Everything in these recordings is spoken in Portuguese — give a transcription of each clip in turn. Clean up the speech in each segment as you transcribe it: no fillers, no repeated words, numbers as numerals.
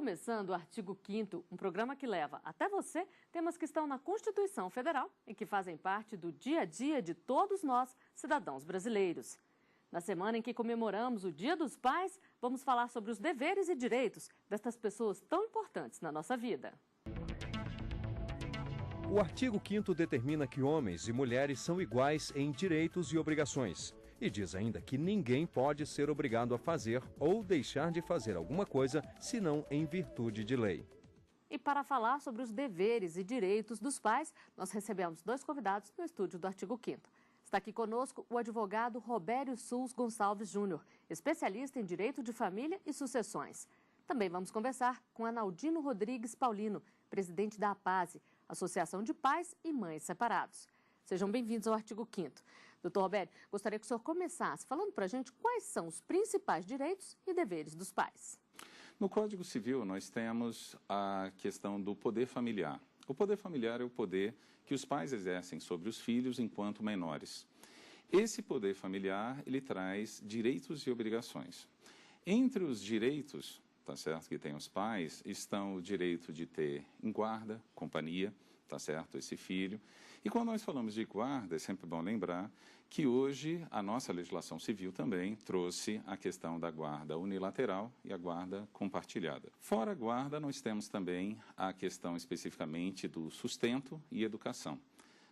começando o Artigo 5º, um programa que leva até você temas que estão na Constituição Federal e que fazem parte do dia a dia de todos nós, cidadãos brasileiros. Na semana em que comemoramos o Dia dos Pais, vamos falar sobre os deveres e direitos destas pessoas tão importantes na nossa vida. O artigo 5º determina que homens e mulheres são iguais em direitos e obrigações. E diz ainda que ninguém pode ser obrigado a fazer ou deixar de fazer alguma coisa, senão em virtude de lei. E para falar sobre os deveres e direitos dos pais, nós recebemos dois convidados no estúdio do Artigo 5º. Está aqui conosco o advogado Robério Sulz Gonçalves Júnior, especialista em direito de família e sucessões. Também vamos conversar com Analdino Rodrigues Paulino, presidente da APASE, Associação de Pais e Mães Separados. Sejam bem-vindos ao Artigo 5º. Doutor Robério, gostaria que o senhor começasse falando para a gente quais são os principais direitos e deveres dos pais. No Código Civil, nós temos a questão do poder familiar. O poder familiar é o poder que os pais exercem sobre os filhos enquanto menores. Esse poder familiar, ele traz direitos e obrigações. Entre os direitos, tá certo, que tem os pais, estão o direito de ter em guarda, companhia, tá certo, esse filho. E quando nós falamos de guarda, é sempre bom lembrar que hoje a nossa legislação civil também trouxe a questão da guarda unilateral e a guarda compartilhada. Fora a guarda, nós temos também a questão especificamente do sustento e educação.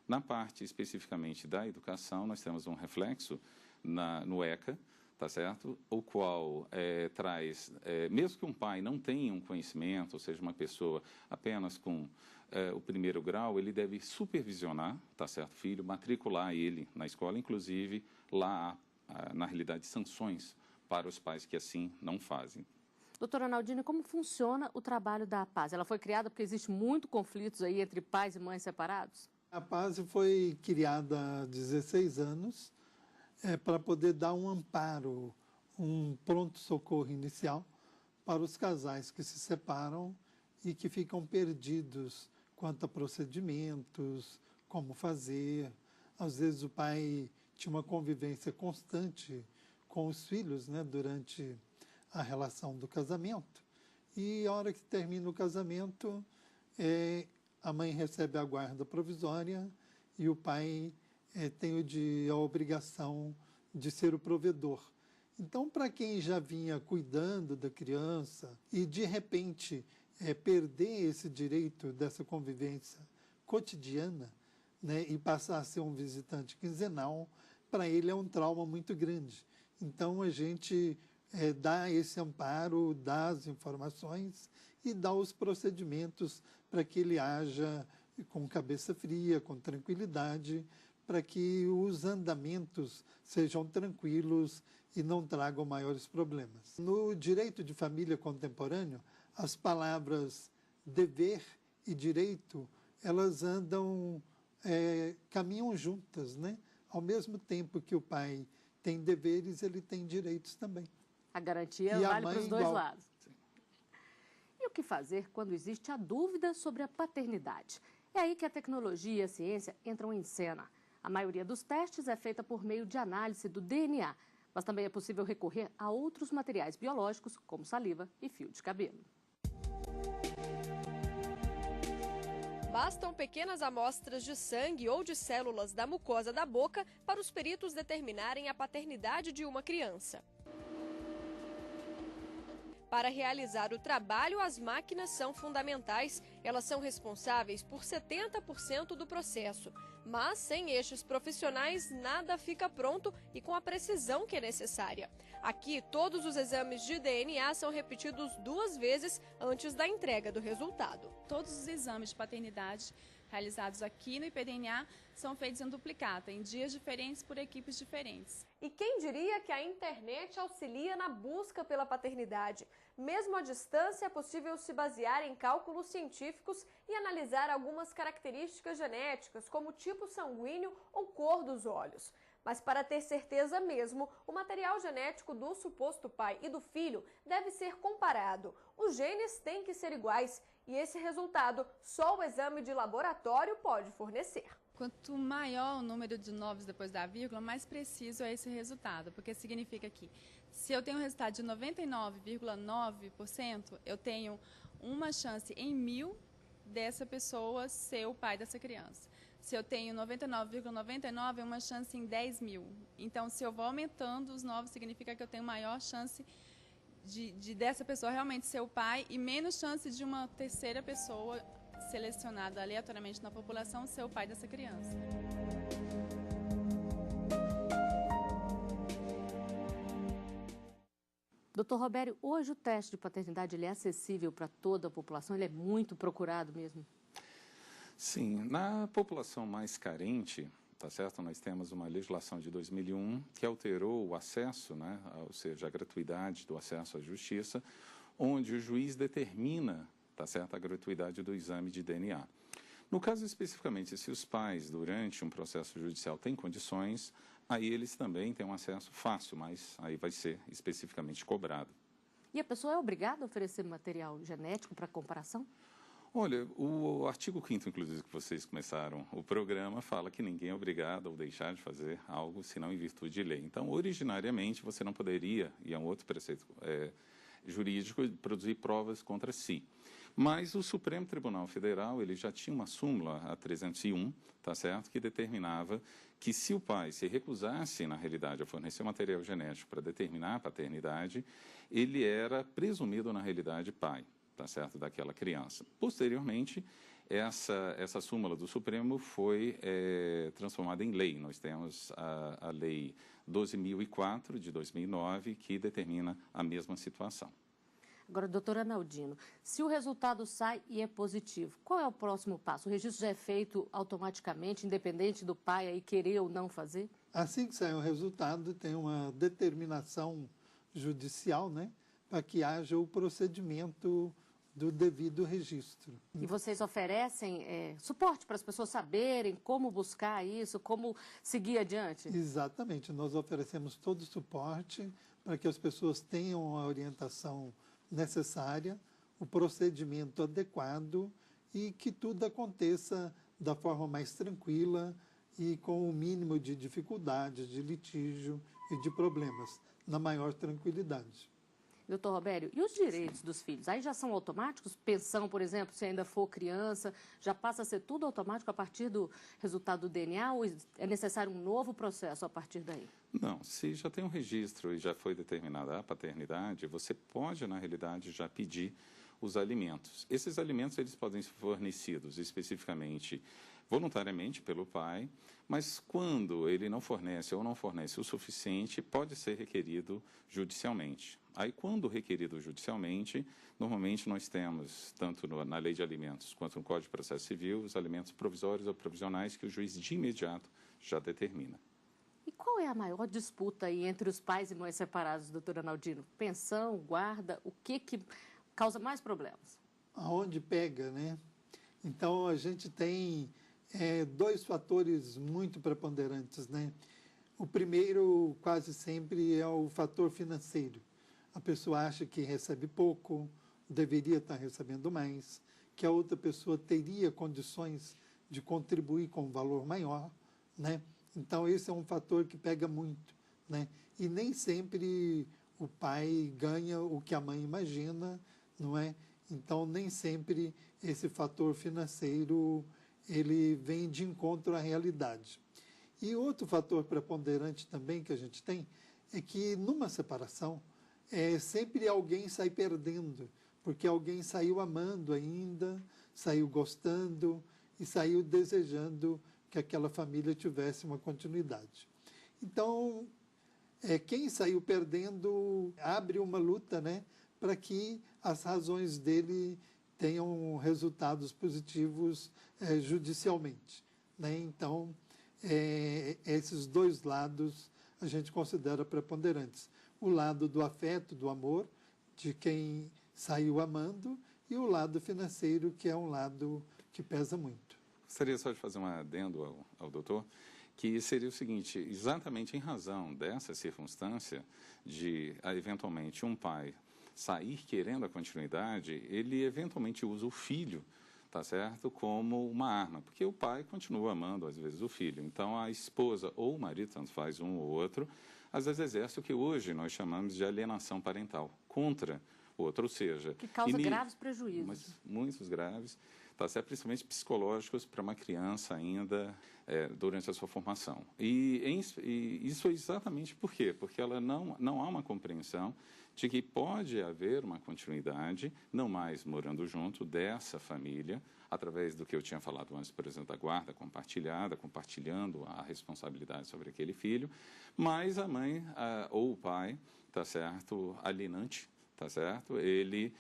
Na parte especificamente da educação, nós temos um reflexo no ECA, tá certo? O qual traz, mesmo que um pai não tenha um conhecimento, ou seja, uma pessoa apenas com o primeiro grau, ele deve supervisionar, tá certo, filho, matricular ele na escola, inclusive lá há, na realidade, sanções para os pais que assim não fazem. Doutora Analdina, como funciona o trabalho da APASE? Ela foi criada porque existe muito conflitos aí entre pais e mães separados? A APASE foi criada há 16 anos para poder dar um amparo, um pronto-socorro inicial para os casais que se separam e que ficam perdidos quanto a procedimentos, como fazer. Às vezes o pai tinha uma convivência constante com os filhos, né, durante a relação do casamento. E a hora que termina o casamento, a mãe recebe a guarda provisória e o pai tem a obrigação de ser o provedor. Então, para quem já vinha cuidando da criança e, de repente, perder esse direito dessa convivência cotidiana, né, e passar a ser um visitante quinzenal, para ele é um trauma muito grande. Então, a gente dá esse amparo, dá as informações e dá os procedimentos para que ele haja com cabeça fria, com tranquilidade, para que os andamentos sejam tranquilos e não tragam maiores problemas. No direito de família contemporâneo, as palavras dever e direito, elas caminham juntas, né? Ao mesmo tempo que o pai tem deveres, ele tem direitos também. A garantia vale para os dois lados. E o que fazer quando existe a dúvida sobre a paternidade? É aí que a tecnologia e a ciência entram em cena. A maioria dos testes é feita por meio de análise do DNA, mas também é possível recorrer a outros materiais biológicos, como saliva e fio de cabelo. Bastam pequenas amostras de sangue ou de células da mucosa da boca para os peritos determinarem a paternidade de uma criança. Para realizar o trabalho, as máquinas são fundamentais. Elas são responsáveis por 70% do processo. Mas, sem estes profissionais, nada fica pronto e com a precisão que é necessária. Aqui, todos os exames de DNA são repetidos 2 vezes antes da entrega do resultado. Todos os exames de paternidade realizados aqui no IPDNA são feitos em duplicata, em dias diferentes por equipes diferentes. E quem diria que a internet auxilia na busca pela paternidade? Mesmo à distância, é possível se basear em cálculos científicos e analisar algumas características genéticas, como tipo sanguíneo ou cor dos olhos. Mas para ter certeza mesmo, o material genético do suposto pai e do filho deve ser comparado. Os genes têm que ser iguais e esse resultado só o exame de laboratório pode fornecer. Quanto maior o número de novos depois da vírgula, mais preciso é esse resultado, porque significa que se eu tenho um resultado de 99,9%, eu tenho uma chance em 1000 dessa pessoa ser o pai dessa criança. Se eu tenho 99,99, é uma chance em 10.000. Então, se eu vou aumentando os 9, significa que eu tenho maior chance dessa pessoa realmente ser o pai e menos chance de uma terceira pessoa selecionada aleatoriamente na população ser o pai dessa criança. Doutor Robério, hoje o teste de paternidade ele é acessível para toda a população? Ele é muito procurado mesmo? Sim, na população mais carente, tá certo? Nós temos uma legislação de 2001 que alterou o acesso, né, ou seja, a gratuidade do acesso à justiça, onde o juiz determina, tá certo, a gratuidade do exame de DNA. No caso especificamente, se os pais, durante um processo judicial, têm condições, aí eles também têm um acesso fácil, mas aí vai ser especificamente cobrado. E a pessoa é obrigada a oferecer material genético para comparação? Olha, o artigo 5º, inclusive, que vocês começaram o programa, fala que ninguém é obrigado ou deixar de fazer algo, senão em virtude de lei. Então, originariamente, você não poderia, e é um outro preceito jurídico, produzir provas contra si. Mas o Supremo Tribunal Federal, ele já tinha uma súmula, a 301, tá certo, que determinava que se o pai se recusasse, na realidade, a fornecer material genético para determinar a paternidade, ele era presumido, na realidade, pai, tá certo, daquela criança. Posteriormente, essa súmula do Supremo foi transformada em lei. Nós temos a Lei 12.004, de 2009, que determina a mesma situação. Agora, doutor Arnaldino, se o resultado sai e é positivo, qual é o próximo passo? O registro já é feito automaticamente, independente do pai aí querer ou não fazer? Assim que sai o resultado, tem uma determinação judicial, né, para que haja o procedimento do devido registro. E vocês oferecem suporte para as pessoas saberem como buscar isso, como seguir adiante? Exatamente, nós oferecemos todo o suporte para que as pessoas tenham a orientação necessária, o procedimento adequado e que tudo aconteça da forma mais tranquila e com o mínimo de dificuldades, de litígio e de problemas, na maior tranquilidade. Doutor Robério, e os direitos dos filhos? Aí já são automáticos? Pensão, por exemplo, se ainda for criança, já passa a ser tudo automático a partir do resultado do DNA ou é necessário um novo processo a partir daí? Não, se já tem um registro e já foi determinada a paternidade, você pode, na realidade, já pedir os alimentos. Esses alimentos eles podem ser fornecidos especificamente voluntariamente pelo pai, mas quando ele não fornece ou não fornece o suficiente, pode ser requerido judicialmente. Aí, quando requerido judicialmente, normalmente nós temos, tanto na Lei de Alimentos quanto no Código de Processo Civil, os alimentos provisórios ou provisionais que o juiz de imediato já determina. E qual é a maior disputa aí entre os pais e mães separados, doutor Arnaldino? Pensão, guarda, o que causa mais problemas? Aonde pega, né? Então, a gente tem dois fatores muito preponderantes, né? O primeiro, quase sempre, é o fator financeiro. A pessoa acha que recebe pouco, deveria estar recebendo mais, que a outra pessoa teria condições de contribuir com um valor maior, né? Então, esse é um fator que pega muito, né? E nem sempre o pai ganha o que a mãe imagina, não é? Então, nem sempre esse fator financeiro ele vem de encontro à realidade. E outro fator preponderante também que a gente tem é que, numa separação, sempre alguém sai perdendo, porque alguém saiu amando ainda, saiu gostando e saiu desejando que aquela família tivesse uma continuidade. Então, quem saiu perdendo abre uma luta, né, para que as razões dele tenham resultados positivos judicialmente, né? Então, esses dois lados a gente considera preponderantes. O lado do afeto, do amor, de quem saiu amando, e o lado financeiro, que é um lado que pesa muito. Gostaria só de fazer um adendo ao doutor, que seria o seguinte: exatamente em razão dessa circunstância de, eventualmente, um pai sair querendo a continuidade, ele eventualmente usa o filho, tá certo, como uma arma, porque o pai continua amando, às vezes, o filho. Então, a esposa ou o marido, tanto faz um ou outro, às vezes exerce o que hoje nós chamamos de alienação parental contra outra, ou seja... Que causa graves prejuízos. Mas muitos graves, tá certo? Principalmente psicológicos para uma criança ainda durante a sua formação. E isso é exatamente por quê? Porque ela não há uma compreensão de que pode haver uma continuidade, não mais morando junto, dessa família, através do que eu tinha falado antes, por exemplo, da guarda compartilhada, compartilhando a responsabilidade sobre aquele filho, mas a mãe ou o pai, tá certo, alienante, tá certo, ele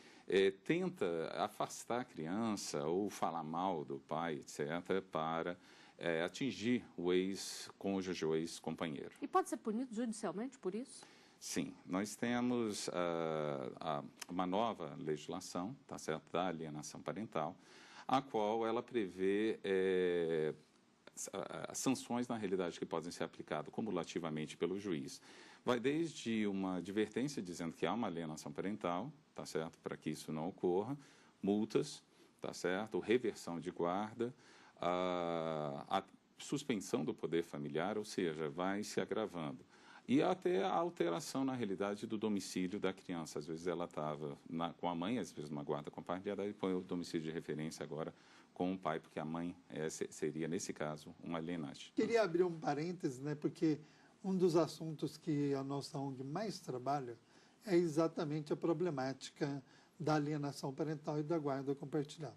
tenta afastar a criança ou falar mal do pai, etc., para atingir o ex-cônjuge, o ex-companheiro. E pode ser punido judicialmente por isso? Sim, nós temos uma nova legislação, tá certo, da alienação parental, a qual ela prevê sanções, na realidade, que podem ser aplicadas cumulativamente pelo juiz. Vai desde uma advertência dizendo que há uma alienação parental, tá certo, para que isso não ocorra, multas, tá certo, reversão de guarda, a suspensão do poder familiar, ou seja, vai se agravando. E até a alteração, na realidade, do domicílio da criança. Às vezes ela estava com a mãe, às vezes numa guarda compartilhada, e põe o domicílio de referência agora com o pai, porque a mãe seria, nesse caso, uma alienante. Queria abrir um parêntese, né, porque um dos assuntos que a nossa ONG mais trabalha é exatamente a problemática da alienação parental e da guarda compartilhada.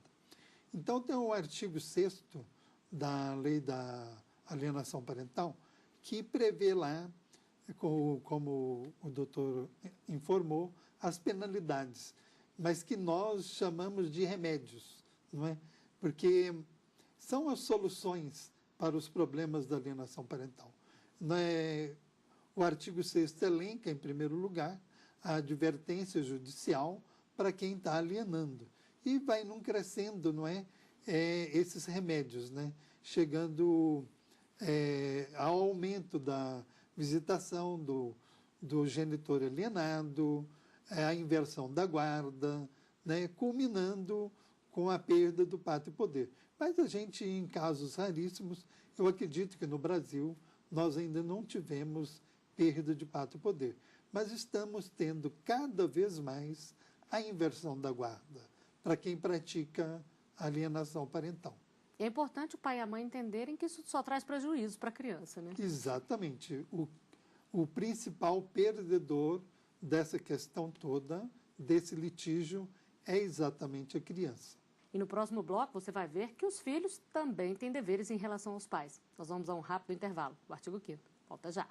Então, tem o artigo 6º da Lei da Alienação Parental, que prevê lá, como o doutor informou, as penalidades, mas que nós chamamos de remédios, não é? Porque são as soluções para os problemas da alienação parental. O artigo 6º elenca, em primeiro lugar, a advertência judicial para quem está alienando. E vai num crescendo, não é? Esses remédios, né? Chegando ao aumento da visitação do genitor alienado, a inversão da guarda, né? Culminando com a perda do pátrio poder. Mas a gente, em casos raríssimos, eu acredito que no Brasil nós ainda não tivemos perda de pátrio poder. Mas estamos tendo cada vez mais a inversão da guarda para quem pratica alienação parental. É importante o pai e a mãe entenderem que isso só traz prejuízo para a criança, né? Exatamente. O principal perdedor dessa questão toda, desse litígio, é exatamente a criança. E no próximo bloco você vai ver que os filhos também têm deveres em relação aos pais. Nós vamos a um rápido intervalo. O artigo 5º. Volta já.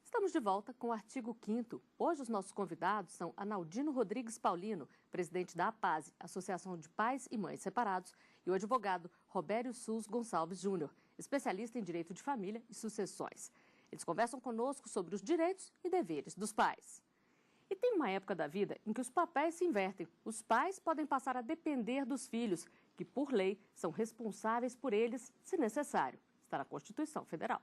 Estamos de volta com o artigo 5º. Hoje os nossos convidados são Analdino Rodrigues Paulino, presidente da APASE, Associação de Pais e Mães Separados, e o advogado Robério Sus Gonçalves Júnior, especialista em direito de família e sucessões. Eles conversam conosco sobre os direitos e deveres dos pais. E tem uma época da vida em que os papéis se invertem. Os pais podem passar a depender dos filhos, que, por lei, são responsáveis por eles, se necessário. Está na Constituição Federal.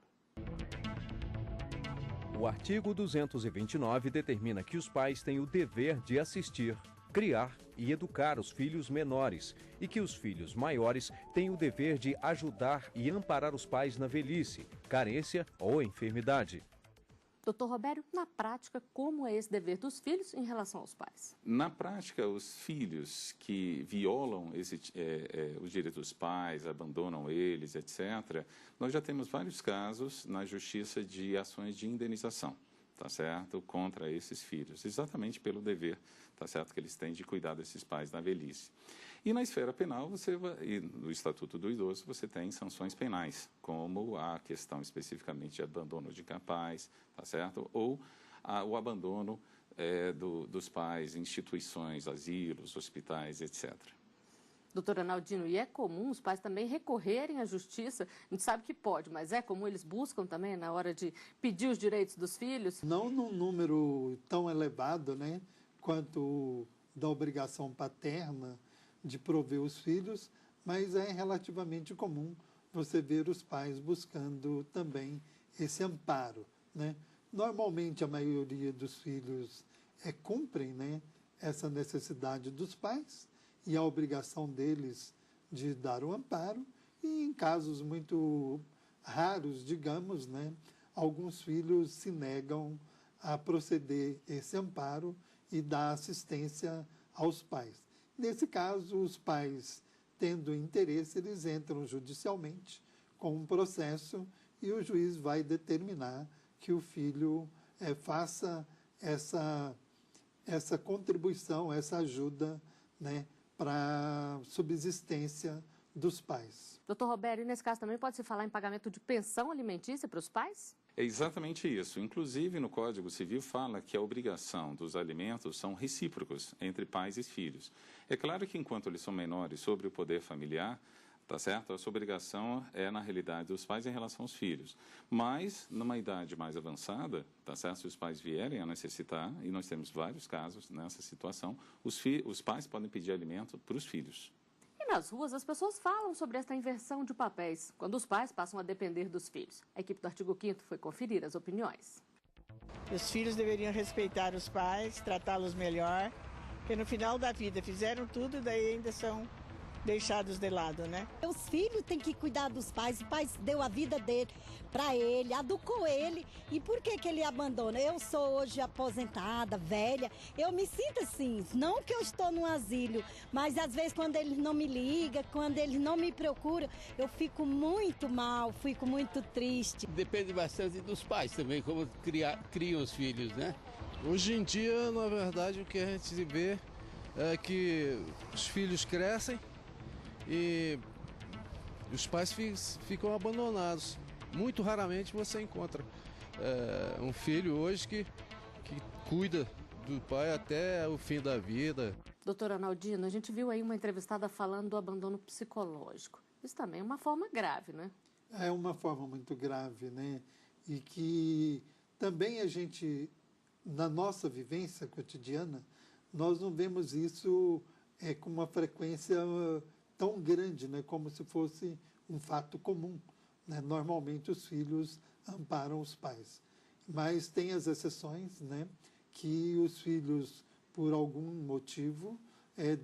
O artigo 229 determina que os pais têm o dever de assistir, criar e educar os filhos menores e que os filhos maiores têm o dever de ajudar e amparar os pais na velhice, carência ou enfermidade. Doutor Robério, na prática, como é esse dever dos filhos em relação aos pais? Na prática, os filhos que violam os direitos dos pais, abandonam eles, etc., nós já temos vários casos na justiça de ações de indenização, tá certo? Contra esses filhos, exatamente pelo dever, tá certo? Que eles têm de cuidar desses pais na velhice. E na esfera penal, e no Estatuto do Idoso, você tem sanções penais, como a questão especificamente de abandono de incapaz, tá certo? Ou o abandono dos pais em instituições, asilos, hospitais, etc. Doutor Analdino, e é comum os pais também recorrerem à justiça? A gente sabe que pode, mas é comum eles buscam também na hora de pedir os direitos dos filhos? Não num número tão elevado, né, quanto da obrigação paterna de prover os filhos, mas é relativamente comum você ver os pais buscando também esse amparo, né? Normalmente, a maioria dos filhos cumprem, né, essa necessidade dos pais e a obrigação deles de dar o amparo, e em casos muito raros, digamos, né, alguns filhos se negam a proceder esse amparo e dar assistência aos pais. Nesse caso, os pais, tendo interesse, eles entram judicialmente com um processo e o juiz vai determinar que o filho faça essa contribuição, essa ajuda, né, para a subsistência dos pais. Doutor Robério, nesse caso também pode-se falar em pagamento de pensão alimentícia para os pais? É exatamente isso. Inclusive, no Código Civil fala que a obrigação dos alimentos são recíprocos entre pais e filhos. É claro que enquanto eles são menores sobre o poder familiar, tá certo? Essa obrigação é, na realidade, dos pais em relação aos filhos. Mas, numa idade mais avançada, tá certo? Se os pais vierem a necessitar, e nós temos vários casos nessa situação, os pais podem pedir alimento para os filhos. E nas ruas, as pessoas falam sobre essa inversão de papéis, quando os pais passam a depender dos filhos. A equipe do Artigo 5º foi conferir as opiniões. Os filhos deveriam respeitar os pais, tratá-los melhor, porque no final da vida fizeram tudo e daí ainda são deixados de lado, né? Os filhos têm que cuidar dos pais, o pai deu a vida dele para ele, educou ele, e por que ele abandona? Eu sou hoje aposentada, velha, eu me sinto assim, não que eu estou num asilo, mas às vezes quando eles não me ligam, quando eles não me procuram, eu fico muito mal, fico muito triste. Depende bastante dos pais também, como criam os filhos, né? Hoje em dia, na verdade, o que a gente vê é que os filhos crescem e os pais ficam abandonados. Muito raramente você encontra um filho hoje que cuida do pai até o fim da vida. Doutora Arnaldino, a gente viu aí uma entrevistada falando do abandono psicológico. Isso também é uma forma grave, né? É uma forma muito grave, né? E que também a gente, na nossa vivência cotidiana, nós não vemos isso com uma frequência tão grande, né, como se fosse um fato comum, né? Normalmente os filhos amparam os pais, mas tem as exceções, né, que os filhos, por algum motivo,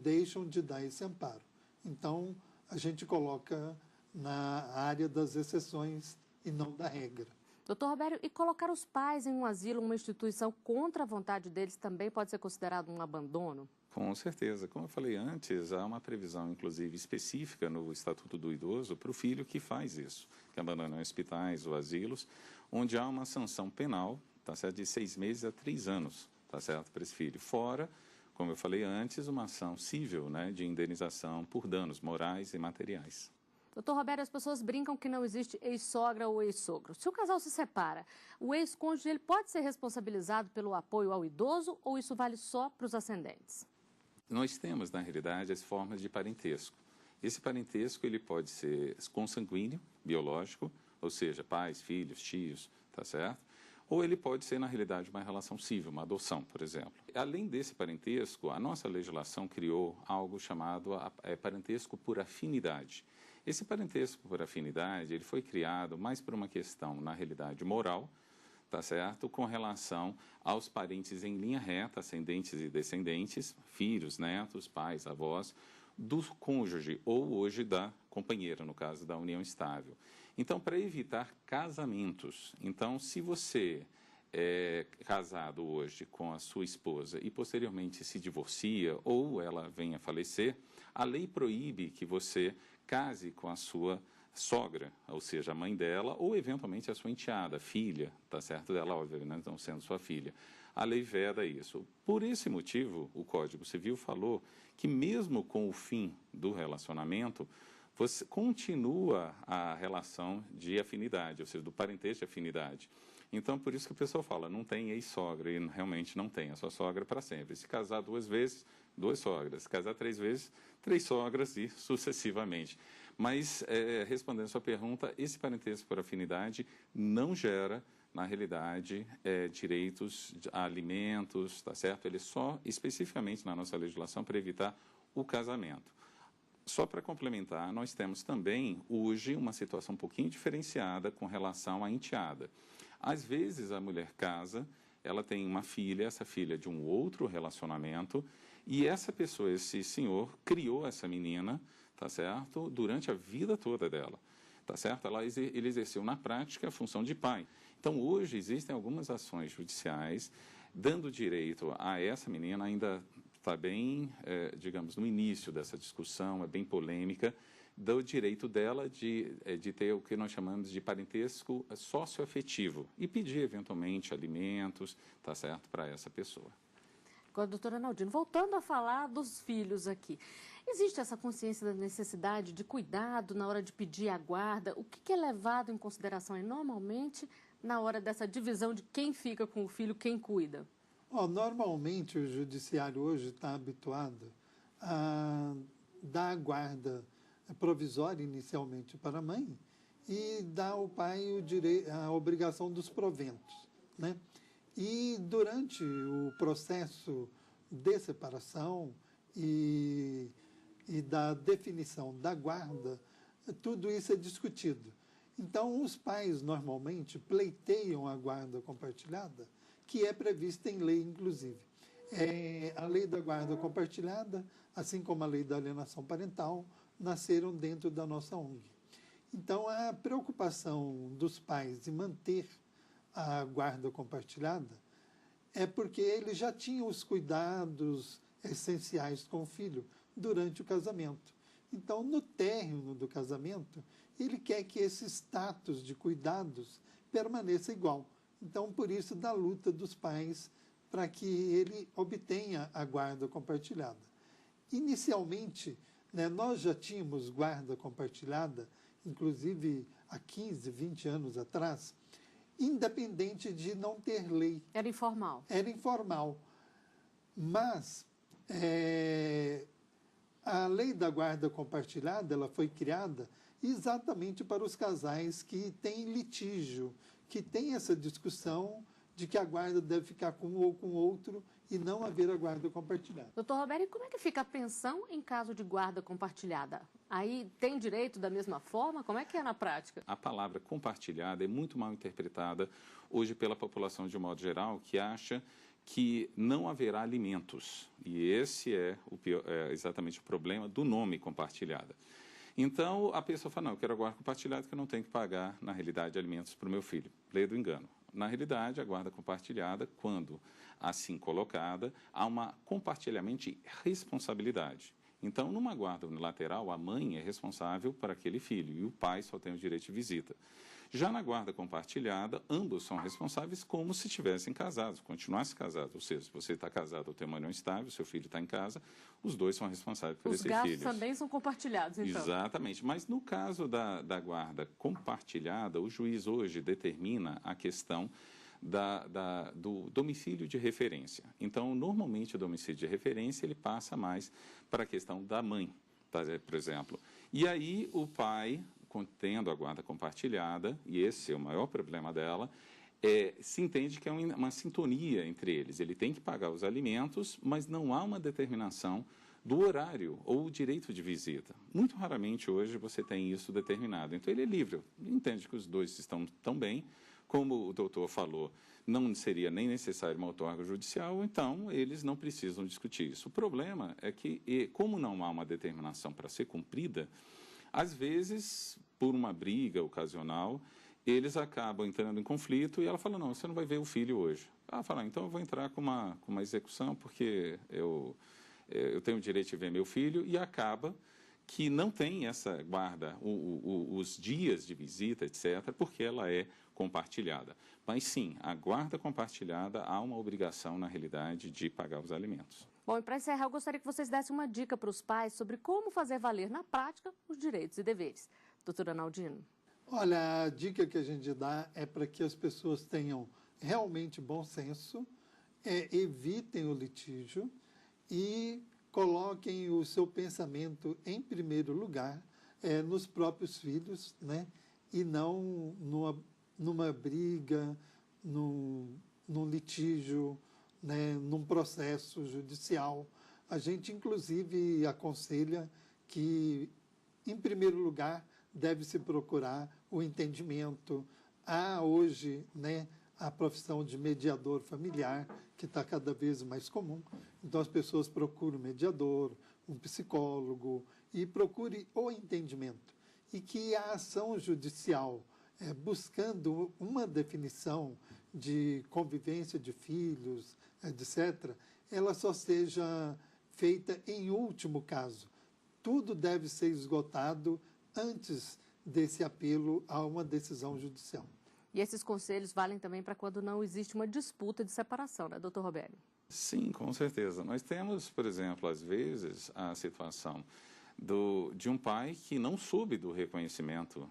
deixam de dar esse amparo. Então, a gente coloca na área das exceções e não da regra. Doutor Robério, e colocar os pais em um asilo, uma instituição contra a vontade deles também pode ser considerado um abandono? Com certeza. Como eu falei antes, há uma previsão, inclusive, específica no Estatuto do Idoso para o filho que faz isso, que abandona hospitais ou asilos, onde há uma sanção penal, tá certo, de 6 meses a 3 anos, tá certo, para esse filho. Fora, como eu falei antes, uma ação civil, né, de indenização por danos morais e materiais. Doutor Robério, as pessoas brincam que não existe ex-sogra ou ex-sogro. Se o casal se separa, o ex-cônjuge ele pode ser responsabilizado pelo apoio ao idoso ou isso vale só para os ascendentes? Nós temos, na realidade, as formas de parentesco. Esse parentesco ele pode ser consanguíneo, biológico, ou seja, pais, filhos, tios, tá certo? Ou ele pode ser, na realidade, uma relação civil, uma adoção, por exemplo. Além desse parentesco, a nossa legislação criou algo chamado parentesco por afinidade. Esse parentesco por afinidade ele foi criado mais por uma questão, na realidade, moral, tá certo? Com relação aos parentes em linha reta, ascendentes e descendentes, filhos, netos, pais, avós, do cônjuge ou hoje da companheira, no caso da união estável. Então, para evitar casamentos, então, se você é casado hoje com a sua esposa e posteriormente se divorcia ou ela venha a falecer, a lei proíbe que você case com a sua sogra, ou seja, a mãe dela, ou eventualmente a sua enteada, filha, tá certo? Dela, óbvio, né? Não sendo sua filha. A lei veda isso. Por esse motivo, o Código Civil falou que mesmo com o fim do relacionamento, você continua a relação de afinidade, ou seja, do parentesco de afinidade. Então, por isso que o pessoal fala, não tem ex-sogra, e realmente não tem, a sua sogra para sempre. Se casar 2 vezes, 2 sogras. Se casar 3 vezes, 3 sogras e sucessivamente. Mas, respondendo a sua pergunta, esse parentesco por afinidade não gera, na realidade, direitos a alimentos, tá certo? Ele só, especificamente na nossa legislação, para evitar o casamento. Só para complementar, nós temos também, hoje, uma situação um pouquinho diferenciada com relação à enteada. Às vezes, a mulher casa, ela tem uma filha, essa filha de um outro relacionamento, e essa pessoa, esse senhor, criou essa menina, tá certo? Durante a vida toda dela, tá certo? Ele exerceu na prática a função de pai. Então, hoje, existem algumas ações judiciais dando direito a essa menina, ainda está bem, digamos, no início dessa discussão, é bem polêmica, do direito dela de ter o que nós chamamos de parentesco socioafetivo e pedir, eventualmente, alimentos, tá certo, para essa pessoa. Agora, doutora Naldine, voltando a falar dos filhos aqui, existe essa consciência da necessidade de cuidado na hora de pedir a guarda? O que é levado em consideração normalmente na hora dessa divisão de quem fica com o filho, quem cuida? Normalmente o judiciário hoje está habituado a dar a guarda provisória inicialmente para a mãe e dar ao pai a obrigação dos proventos, né? E durante o processo de separação e da definição da guarda, tudo isso é discutido. Então, os pais normalmente pleiteiam a guarda compartilhada, que é prevista em lei, inclusive. A lei da guarda compartilhada, assim como a lei da alienação parental, nasceram dentro da nossa ONG. Então, a preocupação dos pais em manter a guarda compartilhada é porque eles já tinham os cuidados essenciais com o filho durante o casamento. Então, no término do casamento, ele quer que esse status de cuidados permaneça igual. Então, por isso, da luta dos pais para que ele obtenha a guarda compartilhada. Inicialmente, nós já tínhamos guarda compartilhada, inclusive há 15, 20 anos atrás, independente de não ter lei. Era informal. Era informal. Mas a lei da guarda compartilhada ela foi criada exatamente para os casais que têm litígio, que têm essa discussão de que a guarda deve ficar com um ou com outro e não haver a guarda compartilhada. Doutor Roberto, e como é que fica a pensão em caso de guarda compartilhada? Aí tem direito da mesma forma? Como é que é na prática? A palavra compartilhada é muito mal interpretada hoje pela população de um modo geral, que acha que não haverá alimentos. E esse é exatamente o problema do nome compartilhada. Então, a pessoa fala, não, eu quero a guarda compartilhada que eu não tenho que pagar, na realidade, alimentos para o meu filho. Lei do engano. Na realidade, a guarda compartilhada, quando assim colocada, há uma compartilhamento de responsabilidade. Então, numa guarda unilateral, a mãe é responsável por aquele filho e o pai só tem o direito de visita. Já na guarda compartilhada, ambos são responsáveis como se estivessem casados, continuassem casados. Ou seja, se você está casado ou tem uma união estável, seu filho está em casa, os dois são responsáveis por esse filho. Os gastos também são compartilhados, então. Exatamente. Mas no caso da guarda compartilhada, o juiz hoje determina a questão do domicílio de referência. Então, normalmente, o domicílio de referência, ele passa mais para a questão da mãe, tá, por exemplo. E aí, o pai, tendo a guarda compartilhada, e esse é o maior problema dela, se entende que é uma sintonia entre eles. Ele tem que pagar os alimentos, mas não há uma determinação do horário ou o direito de visita. Muito raramente hoje você tem isso determinado. Então, ele é livre. Ele entende que os dois estão tão bem. Como o doutor falou, não seria nem necessário uma outorga judicial, então eles não precisam discutir isso. O problema é que, como não há uma determinação para ser cumprida, às vezes, por uma briga ocasional, eles acabam entrando em conflito e ela fala, não, você não vai ver o filho hoje. Ela fala, então eu vou entrar com uma execução porque eu tenho o direito de ver meu filho, e acaba que não tem essa guarda, os dias de visita, etc., porque ela é compartilhada. Mas sim, a guarda compartilhada há uma obrigação, na realidade, de pagar os alimentos. Bom, e para encerrar, eu gostaria que vocês dessem uma dica para os pais sobre como fazer valer na prática os direitos e deveres. Doutora Naldine. Olha, a dica que a gente dá é para que as pessoas tenham realmente bom senso, evitem o litígio e coloquem o seu pensamento em primeiro lugar nos próprios filhos, né? E não numa briga, num litígio, né? Num processo judicial. A gente, inclusive, aconselha que, em primeiro lugar, deve-se procurar o entendimento. Há hoje, né, a profissão de mediador familiar, que está cada vez mais comum. Então, as pessoas procuram um mediador, um psicólogo, e procure o entendimento. E que a ação judicial buscando uma definição de convivência de filhos, etc., ela só seja feita em último caso. Tudo deve ser esgotado antes desse apelo a uma decisão judicial. E esses conselhos valem também para quando não existe uma disputa de separação, né, doutor Robério? Sim, com certeza. Nós temos, por exemplo, às vezes, a situação de um pai que não soube do reconhecimento,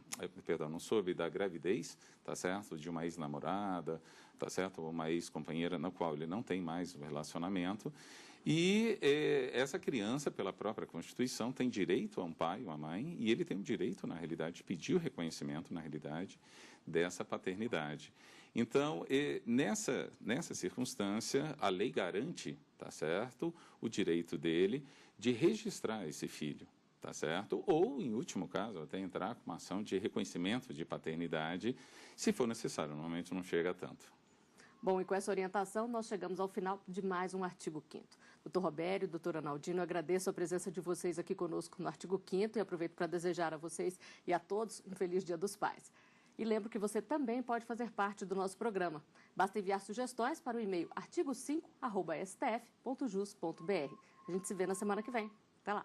não soube da gravidez, tá certo? De uma ex-namorada, tá certo? Ou uma ex-companheira na qual ele não tem mais um relacionamento. E essa criança, pela própria Constituição, tem direito a um pai ou uma mãe, e ele tem o direito, na realidade, de pedir o reconhecimento, na realidade, dessa paternidade. Então, nessa circunstância, a lei garante, tá certo, o direito dele de registrar esse filho, tá certo? Ou, em último caso, até entrar com uma ação de reconhecimento de paternidade, se for necessário. Normalmente não chega a tanto. Bom, e com essa orientação, nós chegamos ao final de mais um Artigo 5º. Doutor Robério, doutor Arnaldino, eu agradeço a presença de vocês aqui conosco no Artigo 5º e aproveito para desejar a vocês e a todos um feliz Dia dos Pais. E lembro que você também pode fazer parte do nosso programa. Basta enviar sugestões para o e-mail artigo5@stf.jus.br. A gente se vê na semana que vem. Até lá!